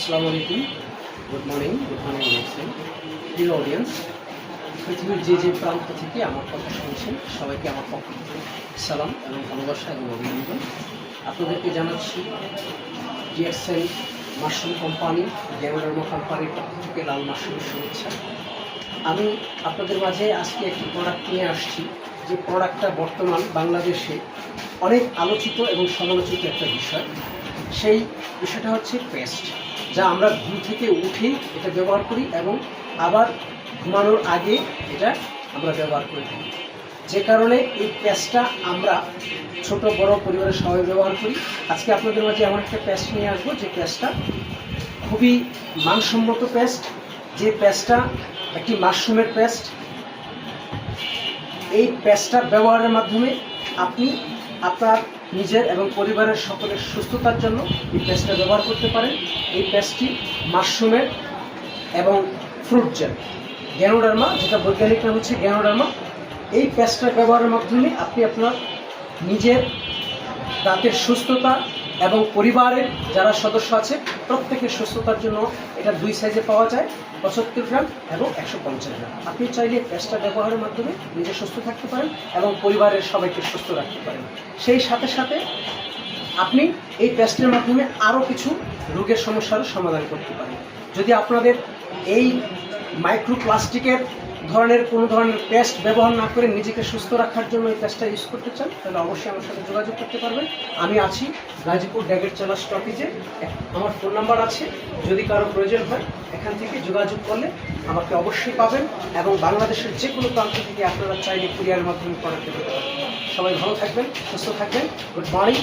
আসসালামু আলাইকুম, good morning প্রিয় অডিয়েন্স, পৃথিবীর যে প্রান্ত থেকে আমার কথা শুনছেন সবাইকে আমার পক্ষ থেকে সালাম এবং ভালোবাসা এবং অভিনন্দন। আপনাদেরকে জানাচ্ছি ডিএক্সএল মাশরুম কোম্পানি, গ্যানোডার্মা কোম্পানির পক্ষ থেকে লাল মাশরুমের শুভেচ্ছা। আমি আপনাদের মাঝে আজকে একটি প্রোডাক্ট নিয়ে আসছি, যে প্রোডাক্টটা বর্তমান বাংলাদেশে অনেক আলোচিত এবং সমালোচিত একটা বিষয়। সেই বিষয়টা হচ্ছে পেস্ট, যা আমরা ঘুম থেকে উঠেই এটা ব্যবহার করি এবং আবার ঘুমানোর আগে এটা আমরা ব্যবহার করে থাকি। যে কারণে এই পেস্টটা আমরা ছোট বড় পরিবারের সবাই ব্যবহার করি। আজকে আপনাদের মাঝে এমন একটা পেস্ট নিয়ে আসবো যে পেস্টটা খুবই মানসম্মত পেস্ট, যে পেস্টটা একটি মাশরুমের পেস্ট। এই পেস্টটা ব্যবহারের মাধ্যমে আপনি আপনার নিজের এবং পরিবারের সকলের সুস্থতার জন্য এই পেস্টটা ব্যবহার করতে পারেন। এই পেস্টটি মাশরুমের এবং ফ্রুট জেল, গ্যানোডার্মা, যেটা বৈজ্ঞানিক নাম হচ্ছে গ্যানোডার্মা। এই পেস্টটা ব্যবহারের মাধ্যমে আপনি আপনার নিজের দাঁতের সুস্থতা এবং পরিবারের যারা সদস্য আছে প্রত্যেকের সুস্থতার জন্য এটা দুই সাইজে পাওয়া যায়, 75 গ্রাম এবং 150 গ্রাম। আপনি চাইলে পেস্টটা ব্যবহারের মাধ্যমে নিজে সুস্থ থাকতে পারেন এবং পরিবারের সবাইকে সুস্থ রাখতে পারেন। সেই সাথে সাথে আপনি এই পেস্টের মাধ্যমে আরও কিছু রোগের সমস্যার সমাধান করতে পারেন। যদি আপনাদের এই মাইক্রোপ্লাস্টিকের ধরনের কোনো ধরনের পেস্ট ব্যবহার না করে নিজেকে সুস্থ রাখার জন্য এই পেস্টটা ইউজ করতে চান, তাহলে অবশ্যই আমার সাথে যোগাযোগ করতে পারবেন। আমি আছি গাজীপুর ড্যাগেরচালা স্টপেজে, আমার ফোন নাম্বার আছে। যদি কারো প্রয়োজন হয় এখান থেকে যোগাযোগ করলে আমাকে অবশ্যই পাবেন এবং বাংলাদেশের যে কোনো প্রান্ত থেকে আপনারা চাইলে কুরিয়ারের মাধ্যমে প্রোডাক্ট পেতে পারেন। সবাই ভালো থাকবেন, সুস্থ থাকবেন। Good morning.